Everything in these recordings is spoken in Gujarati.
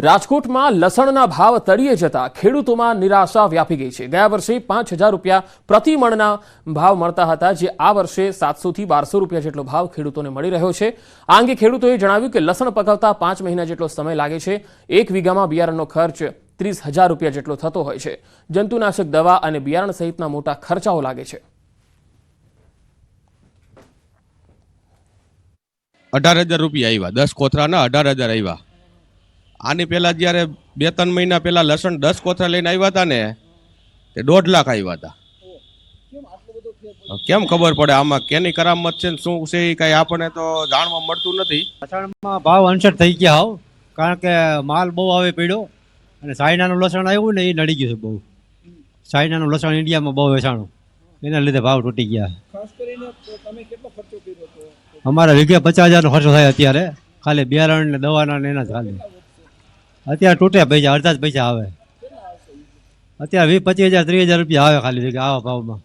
રાજકોટમાં લસણના ભાવ તળિયે જતા ખેડૂતોમાં નિરાશા વ્યાપી ગઈ છે। ગયા વર્ષે 5,000 રૂપિયા પ્રતિ મણના ભાવ મળતા હતા, જે આ વર્ષે 700 થી 1200 રૂપિયા જેટલો ભાવ ખેડૂતોને મળી રહ્યો છે। આ અંગે ખેડૂતોએ જણાવ્યું કે લસણ પકવતા 5 મહિના જેટલો સમય લાગે છે। 1 વીઘામાં બિયારણનો ખર્ચ 30,000 રૂપિયા જેટલો થતો હોય છે। જંતુનાશક દવા અને બિયારણ સહિતના મોટા ખર્ચાઓ લાગે છે। 18,000 રૂપિયા આવ્યા, 10 કોથરાના 18,000 આવ્યા। આની પહેલા જ્યારે 2-3 મહિના પહેલા લસણ 10 કોથરા લઈને આવ્યા હતા ને, તે 1.5 લાખ આવ્યા હતા। કેમ ખબર પડે આમાં કેની કરામત છે શું છે એ કઈ આપણને તો જાણવા મળતું નથી। લસણમાં ભાવ અનસર થઈ ગયા હોવ, કારણ કે માલ બહુ આવે પડ્યો અને ચાઇનાનું લસણ આવ્યું ને એ નડી ગયું છે બહુ। ચાઇનાનું લસણ ઇન્ડિયામાં બહુ વેચાણું, એના લીધે ભાવ તૂટી ગયા। અમારા વીઘે 50,000 નો ખર્ચો થાય અત્યારે, ખાલી બિયારણ ને દવાના ને એના જ ખાલી। અત્યારે તૂટે પૈસા, અડધા જ પૈસા આવે। અત્યારે 20-25,000 30,000 રૂપિયા આવે ખાલી વીઘે આવા ભાવમાં।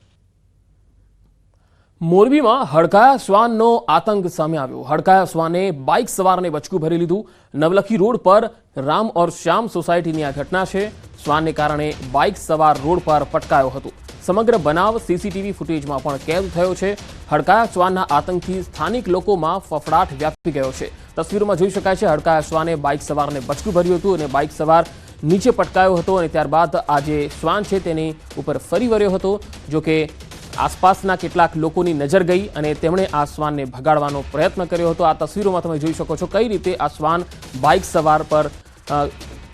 મોરબીમાં હડકાયા શ્વાનનો આતંક સામે આવ્યો। હડકાયા શ્વાને બાઇક સવારને બચકું ભરી લીધું। નવલખી રોડ પર રામ ઓર શ્યામ સોસાયટીની આ ઘટના છે। શ્વાનને કારણે બાઇક સવાર રોડ પર પટકાયો હતો। સમગ્ર બનાવ સીસીટીવી ફૂટેજમાં પણ કેદ થયો છે। હડકાયા શ્વાનના આતંકથી સ્થાનિક લોકોમાં ફફડાટ વ્યાપી ગયો છે। તસવીરોમાં જોઈ શકાય છે હડકાયા શ્વાને બાઇક સવારને બચકું ભર્યું હતું અને બાઇક સવાર નીચે પટકાયો હતો અને ત્યારબાદ આ જે શ્વાન છે તેની ઉપર ફરી વળ્યો હતો। જોકે આસપાસના કેટલાક લોકોની નજર ગઈ અને તેમણે આ શ્વાનને ભગાડવાનો પ્રયત્ન કર્યો હતો। આ તસવીરોમાં તમે જોઈ શકો છો કઈ રીતે આ શ્વાન બાઇક સવાર પર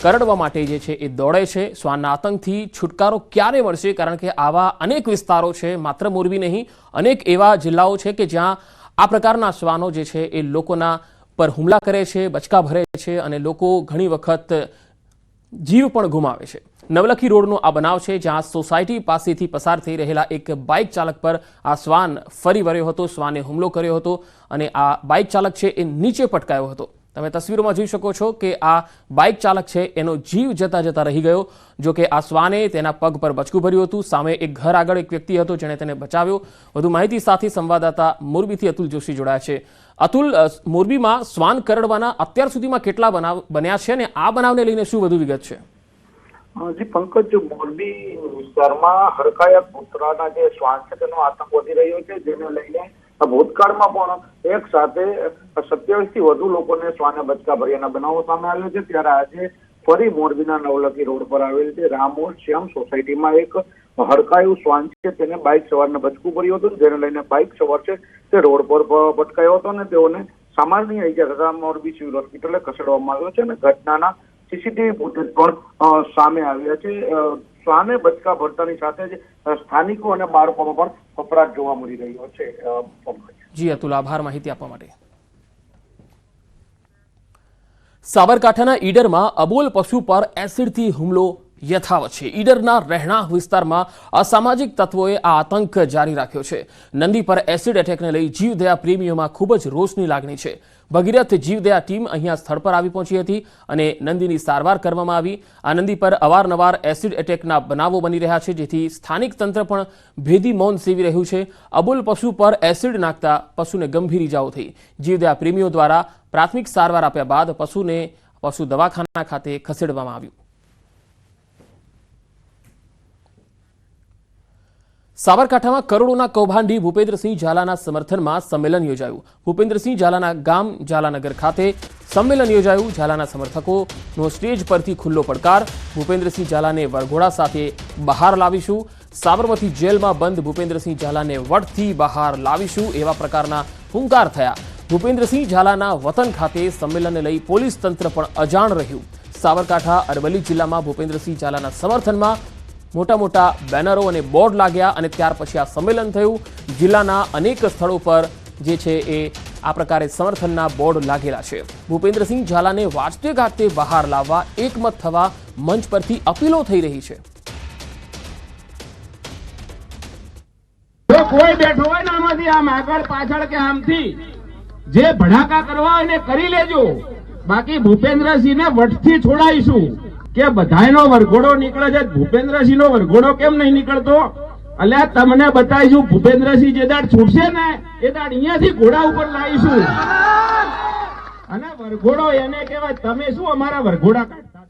કરડવા માટે જે છે એ દોડે છે। શ્વાનના આતંકથી છુટકારો ક્યારે મળશે? કારણ કે આવા અનેક વિસ્તારો છે, માત્ર મોરબી નહીં, અનેક એવા જિલ્લાઓ છે કે જ્યાં આ પ્રકારના શ્વાનો જે છે એ લોકોના પર હુમલા કરે છે, બચકા ભરે છે અને લોકો ઘણી વખત જીવ પણ ગુમાવે છે। નવલખી રોડનો આ બનાવ છે, જ્યાં સોસાયટી પાસેથી પસાર થઈ રહેલા એક બાઇક ચાલક પર આ શ્વાન ફરી વળ્યો હતો, શ્વાને હુમલો કર્યો હતો અને આ બાઇક ચાલક છે એ નીચે પટકાયો હતો। તમે તસવીરોમાં જોઈ શકો છો કે આ બાઇક ચાલક છે એનો જીવ જતા જતા રહી ગયો। જો કે આ શ્વાને તેના પગ પર બચકું ભર્યું હતું। સામે એક ઘર આગળ એક વ્યક્તિ હતો જેણે તેને બચાવ્યો। વધુ માહિતી સાથે સંવાદદાતા મોરબીથી અતુલ જોશી જોડાયા છે। અતુલ, મોરબીમાં શ્વાન કરડવાના અત્યાર સુધીમાં કેટલા બનાવ બન્યા છે અને આ બનાવને લઈને શું વધુ વિગત છે? જી પંકજ, મોરબી વિસ્તારમાં હડકાયા કૂતરાના જે શ્વાન છે તેનો આતંક વધી રહ્યો છે, જેને લઈને ભૂતકાળમાં પણ એક સાથે 27 થી વધુ લોકોને શ્વાને બચકા ભર્યાના બનાવો સામે આવ્યો છે। ત્યારે આજે ફરી મોરબીના નવલખી રોડ પર આવેલ છે રામ ઓર શ્યામ સોસાયટીમાં એક હડકાયું શ્વાન છે તેને બાઇક સવારને બચકું ભર્યું હતું, જેને લઈને બાઇક સવાર છે તે રોડ પર પટકાયો હતો અને તેઓને સામાન્ય ઈજા થતા મોરબી સિવિલ હોસ્પિટલે ખસેડવામાં આવ્યો છે અને ઘટનાના સીસીટીવી ફૂટેજ પણ સામે આવ્યા છે। શ્વાને બચકા ભરતાની સાથે જ સ્થાનિકો અને બાળકોમાં પણ ફફડાટ જોવા મળી રહ્યો છે। જી અતુલ, આભાર માહિતી આપવા માટે। સાબરકાંઠાના ઈડરમાં અબોલ પશુ પર એસિડથી હુમલો યથાવત છે। ઈડરના રહેણાંક વિસ્તારમાં અસામાજિક તત્વોએ આ આતંક જારી રાખ્યો છે। નંદી પર એસિડ એટેકને લઈ જીવદયા પ્રેમીઓમાં ખૂબ જ રોષની લાગણી છે। ભગીરથ જીવદયા ટીમ અહીંયા સ્થળ પર આવી પહોંચી હતી અને નંદીની સારવાર કરવામાં આવી। આ નંદી પર અવારનવાર એસિડ એટેકના બનાવો બની રહ્યા છે, જેથી સ્થાનિક તંત્ર પણ ભેદી મૌન સેવી રહ્યું છે। અબોલ પશુ પર એસિડ નાખતા પશુને ગંભીર ઇજાઓ થઈ। જીવદયા પ્રેમીઓ દ્વારા પ્રાથમિક સારવાર આપ્યા બાદ પશુને પશુ દવાખાના ખાતે ખસેડવામાં આવ્યું। સાબરકાંઠામાં કરોડોના કૌભાંડી ભૂપેન્દ્રસિંહ ઝાલાના સમર્થનમાં સંમેલન યોજાયું। ભૂપેન્દ્રસિંહ ઝાલાના ગામ ઝાલાનગર ખાતે સંમેલન યોજાયું। ઝાલાના સમર્થકોનો સ્ટેજ પરથી ખુલ્લો પડકાર, ભૂપેન્દ્રસિંહ ઝાલાને વરઘોડા સાથે બહાર લાવીશું, સાબરમતી જેલમાં બંધ ભૂપેન્દ્રસિંહ ઝાલાને વટથી બહાર લાવીશું, એવા પ્રકારના હુંકાર થયા। ભૂપેન્દ્રસિંહ ઝાલાના વતન ખાતે સંમેલનને લઈ પોલીસ તંત્ર પણ અજાણ રહ્યું। સાબરકાંઠા અરવલ્લી જિલ્લામાં ભૂપેન્દ્રસિંહ ઝાલાના સમર્થનમાં મોટા મોટા બેનરો અને બોર્ડ લાગ્યા અને ત્યાર પછી આ સંમેલન થયું। જિલ્લાના અનેક સ્થળો પર જે છે એ આ પ્રકારે સમર્થનના બોર્ડ લાગેલા છે। ભૂપેન્દ્રસિંહ ઝાલાને વાજતે ગાજતે બહાર લાવવા એકમત થવા મંચ પરથી અપીલો થઈ રહી છે। કોઈ બેઠો હોય ને આમાંથી આમ આગળ પાછળ કે આમથી જે ભડાકા કરવા હોય ને કરી લેજો, બાકી ભૂપેન્દ્રસિંહને વટથી છોડાઈશું। કે બધાયનો વરઘોડો નીકળે છે, ભૂપેન્દ્રસિંહનો વરઘોડો કેમ નહીં નીકળતો? અલ્યા તમને બતાવીશું, ભૂપેન્દ્રસિંહ જે દાડ છૂટશે ને એ દાડ અહીંયાથી ઘોડા ઉપર લાવીશું અને વરઘોડો એને કહેવાય। તમે શું અમારા વરઘોડા કાઢતા?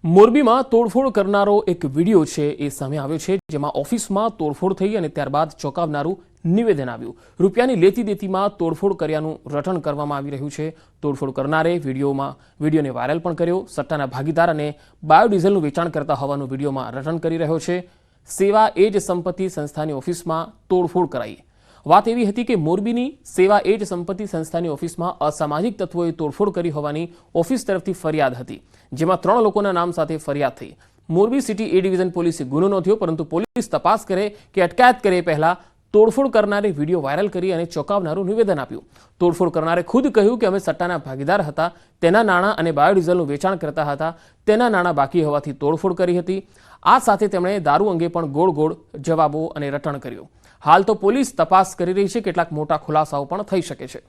મોરબીમાં તોડફોડ કરનારો એક વિડીયો છે એ સામે આવ્યો છે, જેમાં ઓફિસમાં તોડફોડ થઈ અને ત્યારબાદ ચોંકાવનારું નિવેદન આવ્યું. રૂપિયાની લેતી દેતીમાં તોડફોડ કર્યાનું રટણ કરવામાં આવી રહ્યું છે. તોડફોડ કરનારે વિડીયોને વાયરલ પણ કર્યો. સટ્ટાના ભાગીદાર અને બાયોડીઝલનું વેચાણ કરતા હોવાનું વિડીયોમાં રટણ કરી રહ્યો છે. સેવા એજ સંપત્તિ સંસ્થાની ઓફિસમાં તોડફોડ કરાઈ. વાત એવી હતી કે મોરબીની સેવા એજ સંપત્તિ સંસ્થાની ઓફિસમાં અસામાજિક તત્વોએ તોડફોડ કરી હોવાની ઓફિસ તરફથી ફરિયાદ હતી, જેમાં 3 લોકોના નામ સાથે ફરિયાદ થઈ. મોરબી સિટી એ ડિવિઝન પોલીસે ગુનો નોંધ્યો, પરંતુ પોલીસ તપાસ કરે કે અટકાયત કરે પહેલા તોડફોડ કરનારે વિડીયો વાયરલ કરી અને ચોંકાવનારું નિવેદન આપ્યું. તોડફોડ કરનારે ખુદ કહ્યું કે અમે સટ્ટાના ભાગીદાર હતા, તેના નાણાં અને બાયોડીઝલનું વેચાણ કરતા હતા, તેના નાણાં બાકી હોવાથી તોડફોડ કરી હતી. આ સાથે તેમણે દારૂ અંગે પણ ગોળ ગોળ જવાબો અને રટણ કર્યું. હાલ તો પોલીસ તપાસ કરી રહી છે. કેટલાક મોટા ખુલાસાઓ પણ થઈ શકે છે.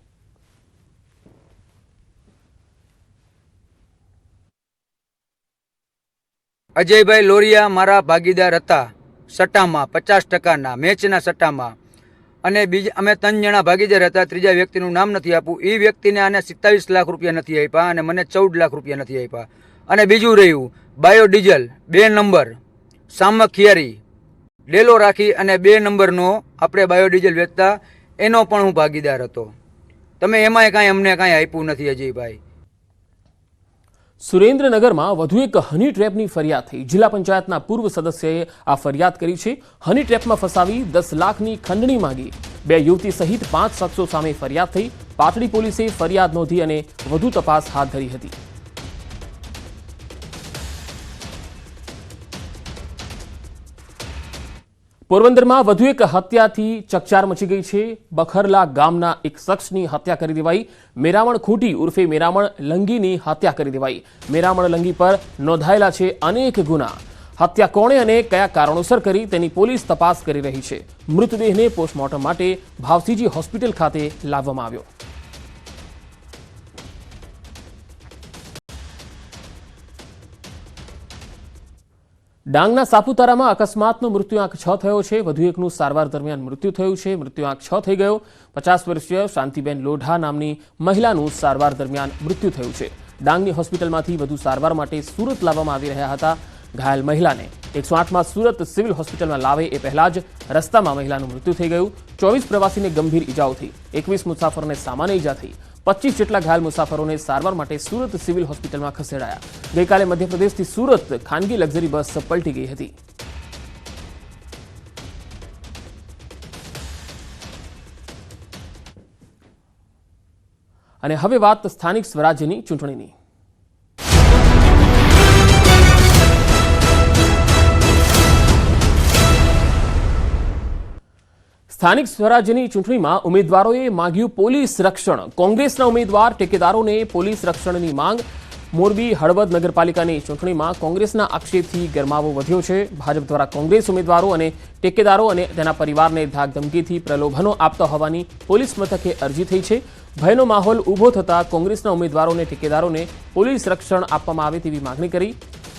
અજયભાઈ લોરિયા મારા ભાગીદાર હતા સટ્ટામાં, 50%ના મેચના સટ્ટામાં, અને અમે 3 જણા ભાગીદાર હતા. ત્રીજા વ્યક્તિનું નામ નથી આપવું. એ વ્યક્તિને આને 27 લાખ રૂપિયા નથી આપ્યા અને મને 14 લાખ રૂપિયા નથી આપ્યા. અને બીજું રહ્યું બાયોડીઝલ 2 નંબર સામખિયારી ડેલો રાખી અને 2 નંબરનો આપણે બાયોડીઝલ વેચતા, એનો પણ હું ભાગીદાર હતો. તમે એમાંય કાંઈ અમને કાંઈ આપ્યું નથી અજયભાઈ. સુરેન્દ્રનગરમાં વધુ એક હની ટ્રેપની ફરિયાદ થઈ. જિલ્લા પંચાયતના પૂર્વ સદસ્યએ આ ફરિયાદ કરી છે. હની ટ્રેપમાં ફસાવી 10 લાખની ખંડણી માંગી 2 યુવતી સહિત 5 શખ્સો સામે ફરિયાદ થઈ. પાટડી પોલીસે ફરિયાદ નોંધી અને વધુ તપાસ હાથ ધરી હતી. પોરબંદરમાં વધુ એક હત્યાથી ચકચાર મચી ગઈ છે. બખરલા ગામના એક શખ્સની હત્યા કરી દેવાઈ. મેરામણ ખૂટી ઉર્ફે મેરામણ લંગીની હત્યા કરી દેવાઈ. મેરામણ લંગી પર નોંધાયેલા છે અનેક ગુના. હત્યા કોણે અને કયા કારણોસર કરી તેની પોલીસ તપાસ કરી રહી છે. મૃતદેહને પોસ્ટમોર્ટમ માટે ભાવસીજી હોસ્પિટલ ખાતે લાવવામાં આવ્યો. ડાંગના સાપુતારામાં અકસ્માતનો મૃત્યુઆંક 6 થયો છે. વધુ એકનું સારવાર દરમિયાન મૃત્યુ થયું છે. મૃત્યુઆંક 6 થઈ ગયો. 50 વર્ષીય શાંતિબેન લોઢા નામની મહિલાનું સારવાર દરમિયાન મૃત્યુ થયું છે. ડાંગની હોસ્પિટલમાંથી વધુ સારવાર માટે સુરત લાવવામાં આવી રહ્યા હતા. ઘાયલ મહિલાને 108માં સુરત સિવિલ હોસ્પિટલમાં લાવે એ પહેલા જ રસ્તામાં મહિલાનું મૃત્યુ થઈ ગયું. 24 પ્રવાસીને ગંભીર ઈજાઓ થઈ. 21 મુસાફરોને સામાન્ય ઈજા થઈ. 25 જેટલા ઘાયલ મુસાફરોને સારવાર માટે સુરત સિવિલ હોસ્પિટલમાં ખસેડાયા. ગઈકાલે મધ્યપ્રદેશથી સુરત ખાનગી લક્ઝરી બસ પલટી ગઈ હતી. અને હવે વાત સ્થાનિક સ્વરાજ્યની ચૂંટણીની. સ્થાનિક સ્વરાજ્યની ચૂંટણીમાં ઉમેદવારોએ માંગ્યું પોલીસ રક્ષણ. કોંગ્રેસના ઉમેદવાર ટેકેદારોને પોલીસ રક્ષણની માંગ. મોરબી હળવદ નગરપાલિકાની ચૂંટણીમાં કોંગ્રેસના આક્ષેપથી ગરમાવો વધ્યો છે. ભાજપ દ્વારા કોંગ્રેસ ઉમેદવારો અને ટેકેદારો અને તેના પરિવારને ધાકધમકીથી પ્રલોભનો આપતા હોવાની પોલીસ મથકે અરજી થઈ છે. ભયનો માહોલ ઊભો થતાં કોંગ્રેસના ઉમેદવારો અને ટેકેદારોને પોલીસ રક્ષણ આપવામાં આવે તેવી માંગણી કરી.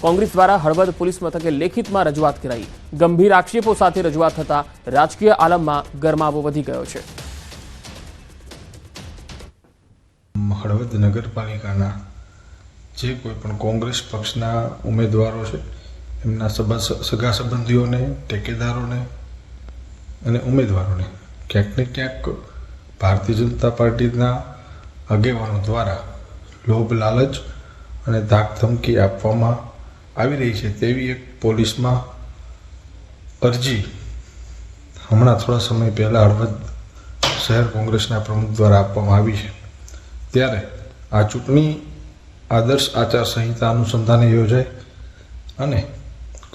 કોંગ્રેસ દ્વારા હળવદ પોલીસ મથકે લેખિતમાં રજૂઆત કરાઈ. ગંભીર આક્ષેપો સાથે રજૂઆત થતાં રાજકીય આલમમાં ગરમાવો વધી ગયો છે. હળવદ નગરપાલિકાના જે કોઈ પણ કોંગ્રેસ પક્ષના ઉમેદવારો છે એમના સગા સંબંધીઓને, ટેકેદારોને અને ઉમેદવારોને ક્યાંક ને ક્યાંક ભારતીય જનતા પાર્ટીના આગેવાનો દ્વારા લોભ લાલચ અને ધાકધમકી આપવામાં આવી રહી છે તેવી એક પોલીસમાં અરજી હમણાં થોડા સમય પહેલાં હળવદ શહેર કોંગ્રેસના પ્રમુખ દ્વારા આપવામાં આવી છે. ત્યારે આ ચૂંટણી આદર્શ આચાર સંહિતા અનુસંધાને યોજાય અને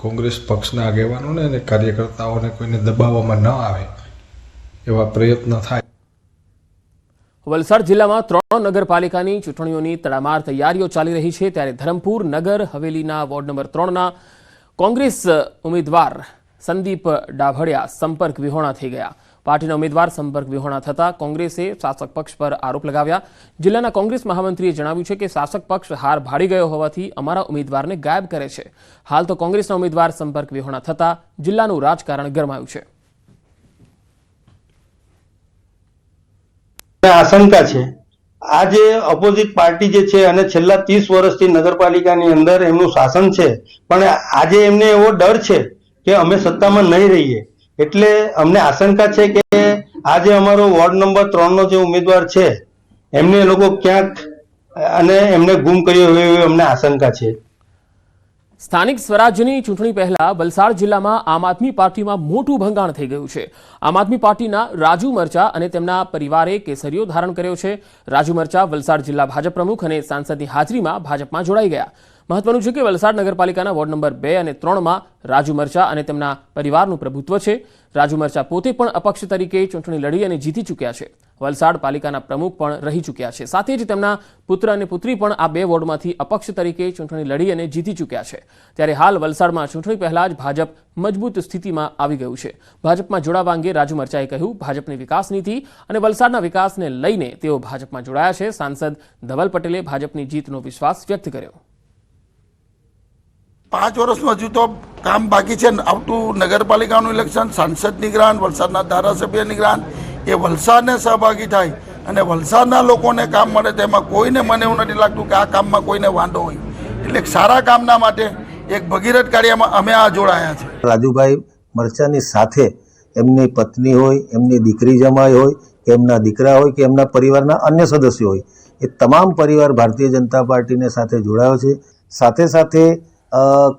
કોંગ્રેસ પક્ષના આગેવાનોને અને કાર્યકર્તાઓને કોઈને દબાવવામાં ન આવે એવા પ્રયત્ન થાય. વલસાડ જિલ્લામાં 3 નગરપાલિકાની ચૂંટણીઓની તડામાર તૈયારીઓ ચાલી રહી છે. ત્યારે ધરમપુર નગર હવેલીના વોર્ડ નંબર 3ના કોંગ્રેસ ઉમેદવાર સંદીપ ડાભડિયા સંપર્ક વિહોણા થઈ ગયા. પાર્ટીના ઉમેદવાર સંપર્ક વિહોણા થતા કોંગ્રેસે શાસક પક્ષ પર આરોપ લગાવ્યા. જિલ્લાના કોંગ્રેસ મહામંત્રીએ જણાવ્યું છે કે શાસક પક્ષ હાર ભાડી ગયો હોવાથી અમારા ઉમેદવારને ગાયબ કરે છે. હાલ તો કોંગ્રેસના ઉમેદવાર સંપર્ક વિહોણા થતા જિલ્લાનું રાજકારણ ગરમાયું છે. આશંકા છે આ જે ઓપોઝિટ પાર્ટી જે છે અને છેલ્લા 30 વર્ષથી નગરપાલિકાની અંદર એમનું શાસન છે, પણ આજે એમને એવો ડર છે કે અમે સત્તામાં નહીં રહીએ, એટલે અમને આશંકા છે કે આજે અમારો વોર્ડ નંબર 3 નો જે ઉમેદવાર છે એમને એ લોકો ક્યાંક અને એમને ગુમ કર્યો એવી અમને આશંકા છે. સ્થાનિક સ્વરાજ્યની ચૂંટણી પહેલા વલસાડ જિલ્લામાં આમ આદમી પાર્ટીમાં મોટું ભંગાણ થઈ ગયું છે. આમ આદમી પાર્ટીના રાજુ મરચા અને તેમના પરિવારે કેસરીઓ ધારણ કર્યો છે. રાજુ મરચા વલસાડ જિલ્લા ભાજપ પ્રમુખ અને સાંસદની હાજરીમાં ભાજપમાં જોડાઈ ગયા. મહત્વનું છે કે વલસાડ નગરપાલિકાના વોર્ડ નંબર 2 અને 3માં રાજુ મરચા અને તેમના પરિવારનું પ્રભુત્વ છે. રાજુ મરચા પોતે પણ અપક્ષ તરીકે ચૂંટણી લડી અને જીતી ચૂક્યા છે. વલસાડ પાલિકાના પ્રમુખ પણ રહી ચૂક્યા છે. સાથે જ તેમના પુત્ર અને પુત્રી પણ આ 2 વોર્ડમાંથી અપક્ષ તરીકે ચૂંટણી લડી અને જીતી ચૂક્યા છે. ત્યારે હાલ વલસાડમાં ચૂંટણી પહેલા જ ભાજપ મજબૂત સ્થિતિમાં આવી ગયું છે. ભાજપમાં જોડાવા અંગે રાજુ મરચાએ કહ્યું, ભાજપની વિકાસ નીતિ અને વલસાડના વિકાસને લઈને તેઓ ભાજપમાં જોડાયા છે. સાંસદ ધવલ પટેલે ભાજપની જીતનો વિશ્વાસ વ્યક્ત કર્યો. 5 વર્ષમાં હજુ તો કામ બાકી છે. આવતું નગરપાલિકાનું ઇલેક્શન, સાંસદની ગ્રાન્ટ, વલસાડના ધારાસભ્યની ગ્રાન્ટ, એ વલસાડને સહભાગી થાય અને વલસાડના લોકોને કામ મળે, તેમાં કોઈને મને એવું નથી લાગતું કે આ કામમાં કોઈને વાંધો હોય. એટલે સારા કામના માટે એક ભગીરથ કાર્યમાં અમે આ જોડાયા છે. રાજુભાઈ મરચાની સાથે એમની પત્ની હોય, એમની દીકરી જમાઈ હોય, કે એમના દીકરા હોય, કે એમના પરિવારના અન્ય સદસ્યો હોય, એ તમામ પરિવાર ભારતીય જનતા પાર્ટીને સાથે જોડાયો છે. સાથે સાથે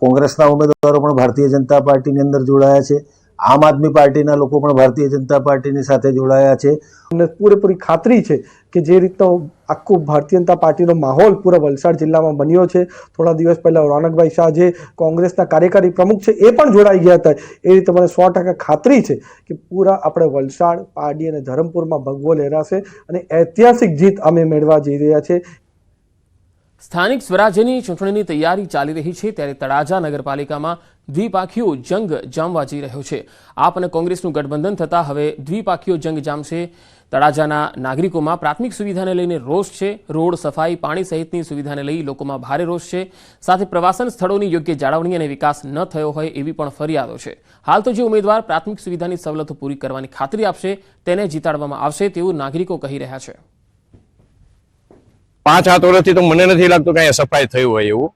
કોંગ્રેસના ઉમેદવારો પણ ભારતીય જનતા પાર્ટીની અંદર જોડાયા છે. આમ આદમી પાર્ટીના લોકો પણ ભારતીય જનતા પાર્ટીની સાથે જોડાયા છે. અમને પૂરેપૂરી ખાતરી છે કે જે રીતનો આખો ભારતીય જનતા પાર્ટીનો માહોલ પૂરા વલસાડ જિલ્લામાં બન્યો છે, થોડા દિવસ પહેલા રોનકભાઈ શાહ જે કોંગ્રેસના કાર્યકારી પ્રમુખ છે એ પણ જોડાઈ ગયા હતા, એ રીતે મને 100% ખાતરી છે કે પૂરા આપણે વલસાડ, પારડી અને ધરમપુરમાં ભગવો લહેરાશે અને ઐતિહાસિક જીત અમે મેળવવા જઈ રહ્યા છે. સ્થાનિક સ્વરાજ્યની ચૂંટણીની તૈયારી ચાલી રહી છે, ત્યારે તળાજા નગરપાલિકામાં દ્વિપાખીયો જંગ જામવા જઈ રહ્યો છે. આપ અને કોંગ્રેસનું ગઠબંધન થતાં હવે દ્વિપાખીયો જંગ જામશે. તળાજાના નાગરિકોમાં પ્રાથમિક સુવિધાને લઈને રોષ છે. રોડ, સફાઈ, પાણી સહિતની સુવિધાને લઈ લોકોમાં ભારે રોષ છે. સાથે પ્રવાસન સ્થળોની યોગ્ય જાળવણી અને વિકાસ ન થયો હોય એવી પણ ફરિયાદો છે. હાલ તો જે ઉમેદવાર પ્રાથમિક સુવિધાની સવલતો પૂરી કરવાની ખાતરી આપશે તેને જીતાડવામાં આવશે તેવું નાગરિકો કહી રહ્યા છે. 5-7 વર્ષથી તો મને નથી લાગતું કે અહીંયા સફાઈ થયું હોય એવું.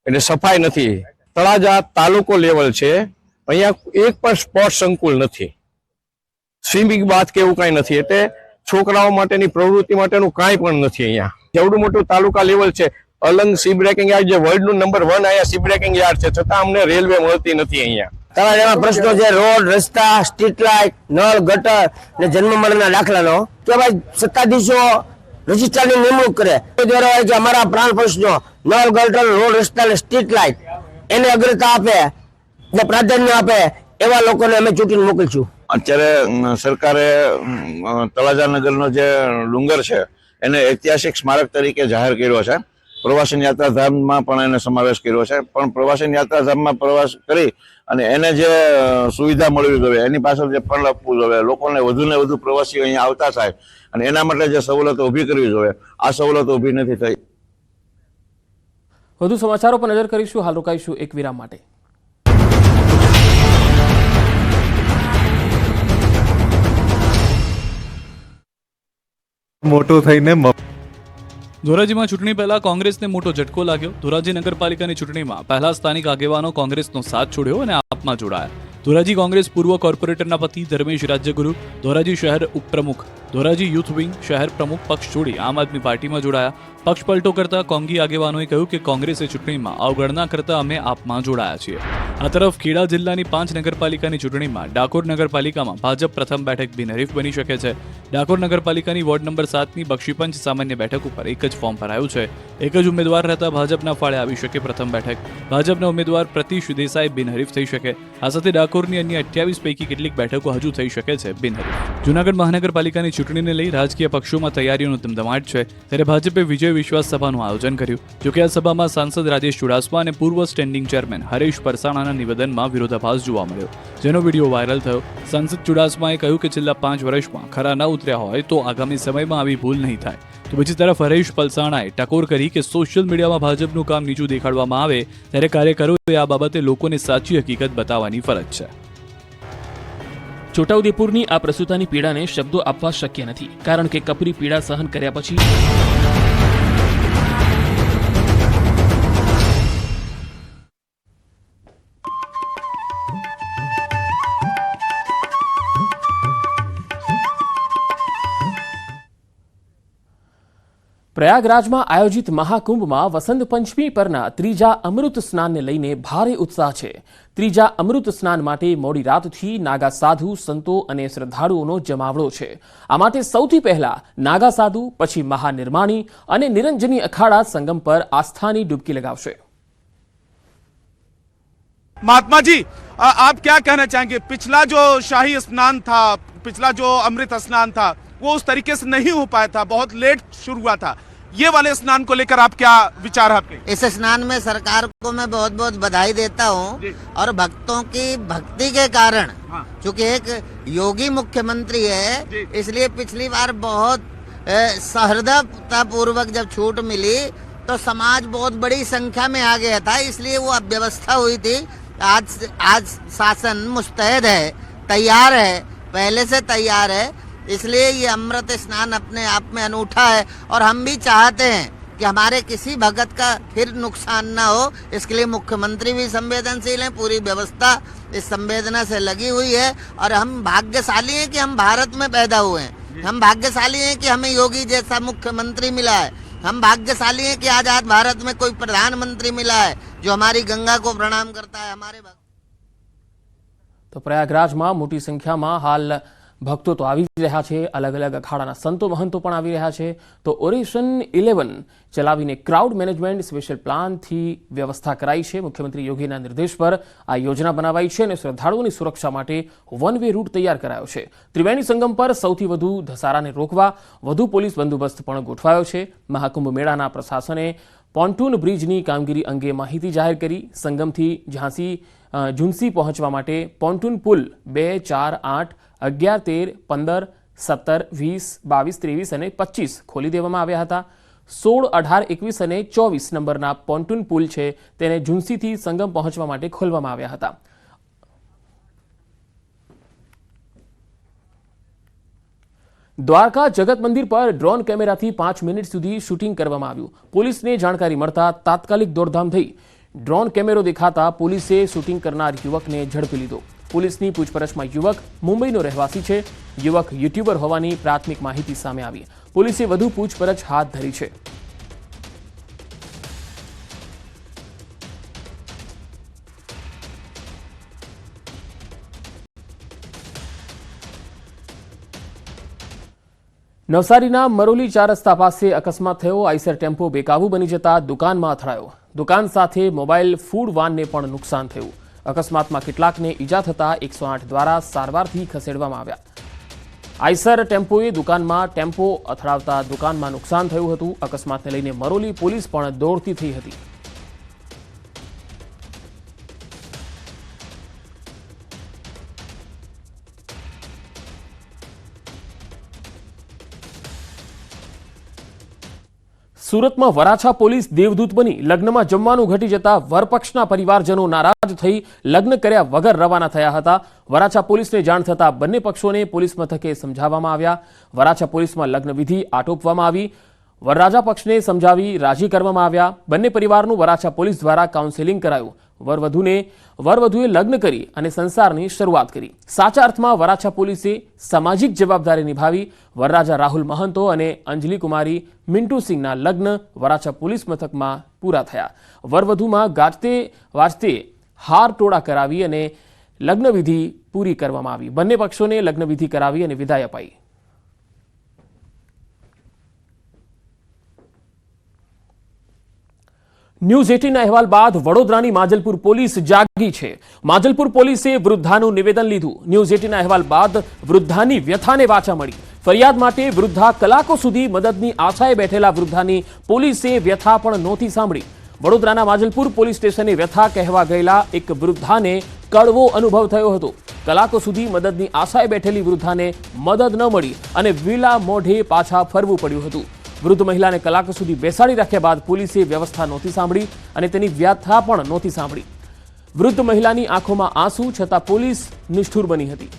એટલે સફાઈ નથી. તળાજા તાલુકો લેવલ છે, અહીંયા એક પણ સ્પોર્ટ્સ સંકુલ નથી, સ્વિમિંગ બાથ કે એવું કઈ નથી. એટલે છોકરાઓ માટેની પ્રવૃત્તિ માટેનું કાંઈ પણ નથી અહીંયા. જેવડું મોટું તાલુકા લેવલ છે, અલંગ સી બ્રેકિંગ યાર્ડ જે વર્લ્ડનું નંબર 1 અહીંયા સી બ્રેકિંગ યાર્ડ છે, છતાં અમને રેલવે મળતી નથી અહીંયા. તળાજાના પ્રશ્નો છે રોડ, રસ્તા, સ્ટ્રીટ લાઇટ, નળ, ગટર ને જન્મ મરણના દાખલાનો કે ભાઈ સત્તાધીશો રજિસ્ટ્રારની નિમણૂક કરે દ્વારા હોય કે અમારા પ્રાણ પ્રશ્નો નળ, ગટર, રોડ, રસ્તા અને સ્ટ્રીટ લાઇટ એને અગ્રતા આપે ને પ્રાધાન્ય આપે એવા લોકોને અમે ચૂંટીને મોકલીશું. અત્યારે સરકારે તળાજા નગરનો જે ડુંગર છે એને ઐતિહાસિક સ્મારક તરીકે જાહેર કર્યો છે. પ્રવાસન યાત્રાધામમાં પણ એને સમાવેશ કર્યો છે. પણ પ્રવાસન યાત્રાધામમાં પ્રવાસ કરી અને એને જે સુવિધા મળવી જોઈએ એની પાછળ જે ફંડ આપવું જોઈએ, લોકોને વધુને વધુ પ્રવાસીઓ અહીંયા આવતા થાય અને એના માટે જે સવલતો ઊભી કરવી જોઈએ, આ સવલતો ઊભી નથી થઈ. વધુ સમાચારો પર નજર કરીશું. હાલ રોકાઈશું એક વિરામ માટે. મોટો થઈને ધોરાજીમાં ચૂંટણી પહેલા કોંગ્રેસને મોટો ઝટકો લાગ્યો. ધોરાજી નગરપાલિકાની ચૂંટણીમાં પહેલા સ્થાનિક આગેવાનો કોંગ્રેસનો સાથ છોડ્યો અને આપમાં જોડાયા. ધોરાજી કોંગ્રેસ પૂર્વ કોર્પોરેટરના પતિ ધર્મેશ રાજ્યગુરુ ધોરાજી શહેર ઉપપ્રમુખ, ધોરાજી યુથ વિંગ શહેર પ્રમુખ પક્ષ છોડી આમ આદમી પાર્ટીમાં જોડાયા. પક્ષ પલટો કરતા કોંગી આગેવાનોએ કહ્યું કે કોંગ્રેસે ચૂંટણીમાં અવગણના કરતા અમે આપમાં જોડાયા છીએ. આ તરફ ખેડા જિલ્લાની 5 નગરપાલિકાની ચૂંટણીમાં ડાકોર નગરપાલિકામાં ભાજપ પ્રથમ બેઠક બિનહરીફ બની શકે છે. ડાકોર નગરપાલિકાની વોર્ડ નંબર 7ની બક્ષીપંચ સામાન્ય બેઠક ઉપર એક જ ફોર્મ ભરાયું છે. એક જ ઉમેદવાર રહેતા ભાજપના ફાળે આવી શકે પ્રથમ બેઠક. ભાજપના ઉમેદવાર પ્રતિશ દેસાઈ બિનહરીફ થઈ શકે. આ સાથે ડાકોરની અન્ય 28 પૈકી કેટલીક બેઠકો હજુ થઈ શકે છે બિનહરીફ. જૂનાગઢ મહાનગરપાલિકાની ચૂંટણીને લઈ રાજકીય પક્ષોમાં તૈયારીઓનો ધમધમાટ છે, ત્યારે ભાજપે વિજય વિશ્વાસ સભાનું આયોજન કર્યું. જોકે આ સભામાં સાંસદ રાજેશ ચુડાસમા અને પૂર્વ સ્ટેન્ડિંગ ચેરમેન હરેશ પરસાણાના નિવેદનમાં વિરોધાભાસ જોવા મળ્યો, જેનો વિડીયો વાયરલ થયો. સાંસદ ચુડાસમાએ કહ્યું કે છેલ્લા 5 વર્ષમાં ખરા ન ઉતર્યા હોય તો આગામી સમયમાં આવી ભૂલ નહીં થાય. તો બીજી તરફ હરેશ પલસાણાએ ટકોર કરી કે સોશિયલ મીડિયામાં ભાજપનું કામ નીચું દેખાડવામાં આવે ત્યારે કાર્યકરોએ આ બાબતે લોકોને સાચી હકીકત બતાવવાની ફરજ છે. છોટાઉદેપુરની આ પ્રસૂતાની પીડાને શબ્દો આપવા શક્ય નથી, કારણ કે કપરી પીડા સહન કર્યા પછી પ્રયાગરાજમાં આયોજિત મહાકુંભમાં વસંત પંચમી પરના ત્રીજા અમૃત સ્નાનને લઈને ભારે ઉત્સાહ છે. ત્રીજા અમૃત સ્નાન માટે મોડી રાતથી નાગા સાધુ, સંતો અને શ્રદ્ધાળુઓનો જમાવડો છે. આ માટે સૌથી પહેલા નાગા સાધુ, પછી મહાનિર્માણી અને નિરંજની અખાડા સંગમ પર આસ્થાની ડૂબકી लगावશે. महात्मा जी, आप क्या कहना चाहेंगे? पिछला जो शाही स्नान था, पिछला जो अमृत स्नान था, वो उस तरीके से नहीं हो पाया था, बहुत लेट शुरू हुआ था. ये वाले स्नान को लेकर आप क्या विचार है आपके? इस स्नान में सरकार को मैं बहुत बहुत बधाई देता हूँ और भक्तों की भक्ति के कारण, चूंकि एक योगी मुख्यमंत्री है, इसलिए पिछली बार बहुत सहृदयता पूर्वक जब छूट मिली तो समाज बहुत बड़ी संख्या में आ गया था, इसलिए वो व्यवस्था हुई थी. आज शासन मुस्तैद है, तैयार है, पहले से तैयार है, इसलिए ये अमृत स्नान अपने आप में अनूठा है. और हम भी चाहते हैं कि हमारे किसी भगत का फिर नुकसान ना हो, इसके लिए मुख्यमंत्री भी संवेदनशील हैं, पूरी व्यवस्था इस संवेदना से लगी हुई है. और हम भाग्यशाली हैं कि हम भारत में पैदा हुए हैं, हम भाग्यशाली हैं कि हमें योगी जैसा मुख्यमंत्री मिला है, हम भाग्यशाली हैं कि आजाद भारत में कोई प्रधानमंत्री मिला है जो हमारी गंगा को प्रणाम करता है. हमारे तो प्रयागराजમાં મોટી સંખ્યામાં હાલ ભક્તો તો આવી જ રહ્યા છે. અલગ અલગ અખાડાના સંતો મહંતો પણ આવી રહ્યા છે. તો ઓરેશન 11 ચલાવીને ક્રાઉડ મેનેજમેન્ટ સ્પેશિયલ પ્લાનથી વ્યવસ્થા કરાઈ છે. મુખ્યમંત્રી યોગીના નિર્દેશ પર આ યોજના બનાવાઈ છે અને શ્રદ્ધાળુઓની સુરક્ષા માટે વન વે રૂટ તૈયાર કરાયો છે. ત્રિવેણી સંગમ પર સૌથી વધુ ધસારાને રોકવા વધુ પોલીસ બંદોબસ્ત પણ ગોઠવાયો છે. મહાકુંભ મેળાના પ્રશાસને પોન્ટૂન બ્રિજની કામગીરી અંગે માહિતી જાહેર કરી. સંગમથી ઝુંસી પહોંચવા માટે પોન્ટૂન પુલ 2, 4, 8, 11, 13, 15, 17, 20, 22, 23 અને 25 ખોલી દેવામાં આવ્યા હતા. 16, 18, 21 અને 24 નંબરના પોન્ટૂન પુલ છે તેને ઝુંસીથી સંગમ પહોંચવા માટે ખોલવામાં આવ્યા હતા. દ્વારકા જગત મંદિર પર ડ્રોન કેમેરાથી 5 મિનિટ સુધી શૂટિંગ કરવામાં આવ્યું. પોલીસને જાણકારી મળતા તાત્કાલિક દોડધામ થઈ. ડ્રોન કેમેરો દેખાતા પોલીસે શૂટિંગ કરનાર યુવકને ઝડપી લીધો. પોલીસની પૂછપરછમાં યુવક મુંબઈનો રહેવાસી છે. યુવક યુટ્યુબર હોવાની પ્રાથમિક માહિતી સામે આવી. પોલીસે વધુ પૂછપરછ હાથ ધરી છે. નવસારીના મરોલી 4 રસ્તા પાસે અકસ્માત થયો. આઈસર ટેમ્પો બેકાબુ બની જતા દુકાનમાં અથડાયો. દુકાન સાથે મોબાઈલ ફૂડ વાનને પણ નુકસાન થયું. અકસ્માતમાં કેટલાકને ઈજા થતા 108 દ્વારા સારવારથી ખસેડવામાં આવ્યા. આઈસર ટેમ્પોએ દુકાનમાં ટેમ્પો અથડાવતા દુકાનમાં નુકસાન થયું હતું. અકસ્માતને લઈને મરોલી પોલીસ પણ દોડતી થઈ હતી. સુરતમાં વરાછા પોલીસ દેવદૂત બની લગ્નમાં જમવાનું ઘટી જતા વરપક્ષના પરિવારજનો નારાજ થઈ લગ્ન કર્યા વગર રવાના થયા હતા. વરાછા પોલીસને જાણ થતા બંને પક્ષોને પોલીસ મથકે સમજાવવામાં આવ્યા. વરાછા પોલીસમાં લગ્ન વિધિ આટોપવામાં આવી. વરરાજા પક્ષને સમજાવી રાજી કરવામાં આવ્યા. બંને પરિવારનું વરાછા પોલીસ દ્વારા કાઉન્સેલિંગ કરાયું. વરવધુએ લગ્ન કરી અને સંસારની શરૂઆત કરી. સાચા અર્થમાં વરાછા પોલીસે સામાજિક જવાબદારી નિભાવી. વરરાજા રાહુલ મહંતો અને અંજલિ કુમારી મિન્ટુ સિંહના લગ્ન વરાછા પોલીસ મથકમાં પૂરા થયા. વરવધુમાં ગાજતે વાજતે હાર ટોળા કરાવી અને લગ્નવિધિ પૂરી કરવામાં આવી. બંને પક્ષોને લગ્નવિધિ કરાવી અને વિદાય અપાઈ. ન્યૂઝ 18ના અહેવાલ બાદ વડોદરાની માજલપુર પોલીસ જાગી છે. માજલપુર પોલીસે વૃદ્ધાનું નિવેદન લીધું. ન્યૂઝ 18ના અહેવાલ બાદ વૃદ્ધાની વ્યથાને વાચા મળી. ફરિયાદ માટે વૃદ્ધા કલાકો સુધી મદદની આશાએ બેઠેલા વૃદ્ધાની પોલીસે વ્યથા પણ નહોતી સાંભળી. વડોદરાના માજલપુર પોલીસ સ્ટેશને વ્યથા કહેવા ગયેલા એક વૃદ્ધાને કડવો અનુભવ થયો હતો. કલાકો સુધી મદદની આશાએ બેઠેલી વૃદ્ધાને મદદ ન મળી અને વિલા મોઢે પાછા ફરવું પડ્યું હતું. વૃદ્ધ મહિલાને કલાકો સુધી બેસાડી રાખ્યા બાદ પોલીસે વ્યવસ્થા નહોતી સાંભળી અને તેની વ્યથા પણ નહોતી સાંભળી. વૃદ્ધ મહિલાની આંખોમાં આંસુ છતાં પોલીસ નિષ્ઠુર બની હતી.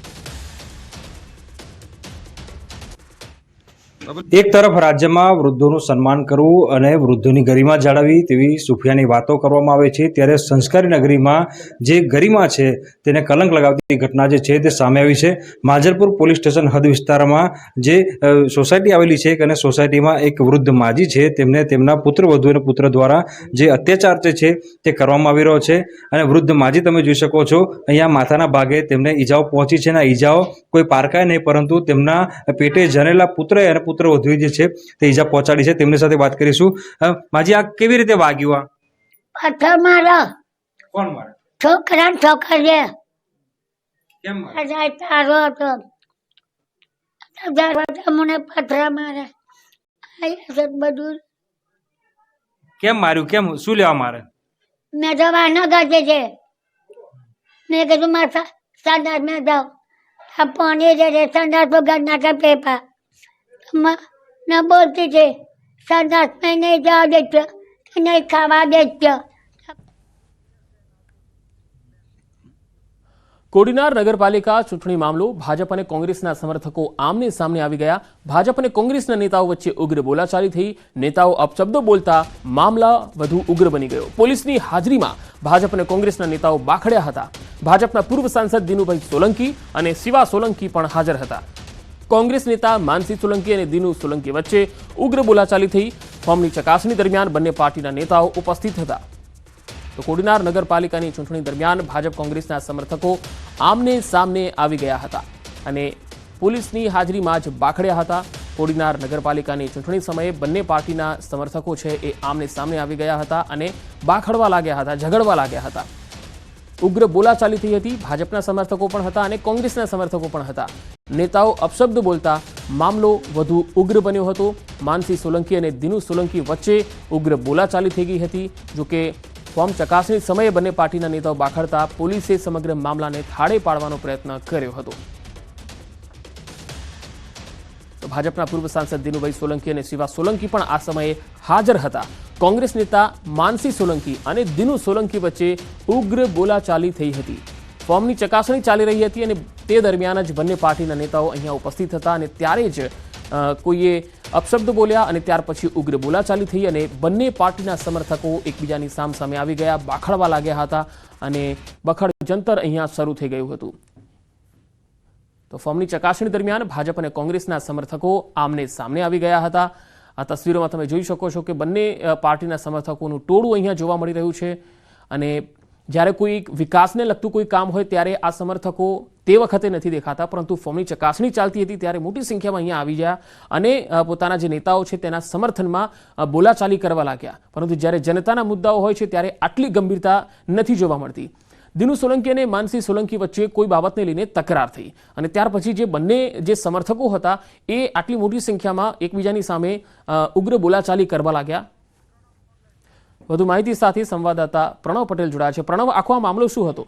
એક તરફ રાજ્યમાં વૃદ્ધોનું સન્માન કરવું અને વૃદ્ધોની ગરિમા જાળવવી તેવી સુફિયાની વાતો કરવામાં આવે છે, ત્યારે સંસ્કારી નગરીમાં જે ગરિમા છે તેને કલંક લગાવતી ઘટના જે છે તે સામે આવી છે. માંજલપુર પોલીસ સ્ટેશન હદ વિસ્તારમાં જે સોસાયટી આવેલી છે અને સોસાયટીમાં એક વૃદ્ધ માજી છે, તેમને તેમના પુત્રવધુ અને પુત્ર દ્વારા જે અત્યાચાર છે તે કરવામાં આવી રહ્યો છે. અને વૃદ્ધ માજી તમે જોઈ શકો છો અહીંયા માથાના ભાગે તેમને ઈજાઓ પહોંચી છે અને આ ઈજાઓ કોઈ પારકાય નહીં, પરંતુ તેમના પેટે જનેલા પુત્ર અને પુત્રવધુએ જે છે તે ઈજા પહોંચાડી છે. તેમની સાથે વાત કરીશું. માજી, આ કેવી રીતે વાગ્યું? પથ્થર મારો. કોણ મારે? છોકરીએ. કેમ તારો હતો મને પથ્થર મારે. બધું કેમ માર્યું? કેમ શું લેવા મારે? મેં તો વાનો ગાજે છે. મેં કીધું મારા સંડાસ મેં જાઉં પાણી છે સંડાસ વગર નાખે પેપા ન બોલતી છે. સંડાસ મેં નહીં જવા દેતો, નહીં ખાવા દેતો. કોડીનાર નગરપાલિકા ચૂંટણી મામલો ભાજપ અને કોંગ્રેસના સમર્થકો આમને સામને આવી ગયા. ભાજપ અને કોંગ્રેસના નેતાઓ વચ્ચે ઉગ્ર બોલાચાલી થઈ. નેતાઓ અપશબ્દો બોલતા મામલા વધુ ઉગ્ર બની ગયો. પોલીસની હાજરીમાં ભાજપ અને કોંગ્રેસના નેતાઓ બાખડ્યા હતા. ભાજપના પૂર્વ સાંસદ દિનુભાઈ સોલંકી અને શિવા સોલંકી પણ હાજર હતા. કોંગ્રેસ નેતા માનસી સોલંકી અને દિનુ સોલંકી વચ્ચે ઉગ્ર બોલાચાલી થઈ. ફોર્મની ચકાસણી દરમિયાન બંને પાર્ટીના નેતાઓ ઉપસ્થિત હતા. તો કોડીનાર નગરપાલિકાની ચૂંટણી દરમિયાન ભાજપ કોંગ્રેસના સમર્થકો આમને સામને આવી ગયા હતા અને પોલીસની હાજરીમાં જ બાખડ્યા હતા. કોડીનાર નગરપાલિકાની ચૂંટણી સમયે બંને પાર્ટીના સમર્થકો છે એ આમને સામને આવી ગયા હતા અને બાખડવા લાગ્યા હતા, ઝઘડવા લાગ્યા હતા. ઉગ્ર બોલાચાલી થઈ હતી. ભાજપના સમર્થકો પણ હતા અને કોંગ્રેસના સમર્થકો પણ હતા. નેતાઓ અપશબ્દ બોલતા મામલો વધુ ઉગ્ર બન્યો હતો. માનસી સોલંકી અને દિનુ સોલંકી વચ્ચે ઉગ્ર બોલાચાલી થઈ ગઈ હતી. જોકે ફોર્મ ચકાસણી સમયે બંને પાર્ટીના નેતાઓ બાખડતા પોલીસે સમગ્ર મામલાને થાળે પાડવાનો પ્રયત્ન કર્યો હતો. તો ભાજપના પૂર્વ સાંસદ દિનુભાઈ સોલંકી અને શિવા સોલંકી પણ આ સમયે હાજર હતા. કોંગ્રેસ નેતા માનસી સોલંકી અને દિનુ સોલંકી વચ્ચે ઉગ્ર બોલાચાલી થઈ હતી. ફોર્મની ચકાસણી ચાલી રહી હતી અને તે દરમિયાન જ બંને પાર્ટીના નેતાઓ અહીંયા ઉપસ્થિત હતા અને ત્યારે જ કોઈએ અપશબ્દ બોલ્યા અને ત્યાર પછી ઉગ્ર બોલાચાલી થઈ અને બંને પાર્ટીના સમર્થકો એકબીજાની સામસામે આવી ગયા, બાખડવા લાગ્યા હતા અને બખડ જંતર અહીંયા શરૂ થઈ ગયું હતું. તો ફોર્મની ચકાસણી દરમિયાન ભાજપ અને કોંગ્રેસના સમર્થકો આમને સામને આવી ગયા હતા. આ તસવીરોમાં તમે જોઈ શકો છો કે બંને પાર્ટીના સમર્થકોનું ટોળું અહીંયા જોવા મળી રહ્યું છે અને જ્યારે કોઈ વિકાસને લગતું કોઈ કામ હોય ત્યારે આ સમર્થકો તે વખતે નથી દેખાતા, પરંતુ ફોર્મની ચકાસણી ચાલતી હતી ત્યારે મોટી સંખ્યામાં અહીંયા આવી ગયા અને પોતાના જે નેતાઓ છે તેના સમર્થનમાં બોલાચાલી કરવા લાગ્યા. પરંતુ જ્યારે જનતાના મુદ્દાઓ હોય છે ત્યારે આટલી ગંભીરતા નથી જોવા મળતી. દિનુ સોલંકી અને માનસી સોલંકી વચ્ચે કોઈ બાબતને લઈને તકરાર થઈ અને ત્યાર પછી જે બંને જે સમર્થકો હતા એ આટલી મોટી સંખ્યામાં એકબીજાની સામે ઉગ્ર બોલાચાલી કરવા લાગ્યા. વધુ માહિતી સાથે સંવાદદાતા પ્રણવ પટેલ જોડાયા છે. પ્રણવ, આખો આ મામલો શું હતો?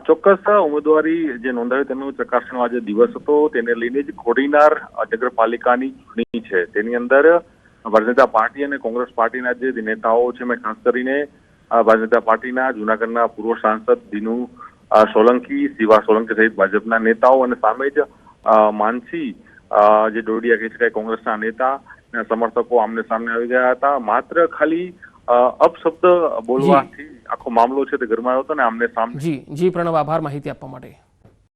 ચોક્કસ ઉમેદવારી જે નોંધાવી તેનો ચકાસણીનો આજે દિવસ હતો, તેને લઈને જ કોડીનાર નગરપાલિકાની ચૂંટણી છે તેની અંદર ભારતીય જનતા પાર્ટી અને કોંગ્રેસ પાર્ટીના જે નેતાઓ છે, મેં ખાસ કરીને ભારતીય જનતા પાર્ટીના જૂનાગઢના પૂર્વ સાંસદ દિનુ સોલંકી, શિવા સોલંકી સહિત ભાજપના નેતાઓ અને સામે જ માનસી જે ડોડિયા કહી શકાય કોંગ્રેસના નેતા સમર્થકો આમને સામને આવી ગયા હતા. માત્ર ખાલી અપશબ્દ બોલવાથી આખો મામલો છે તે ગરમાયો હતો ને આમને સામે. જી પ્રણવ, આભાર માહિતી આપવા માટે.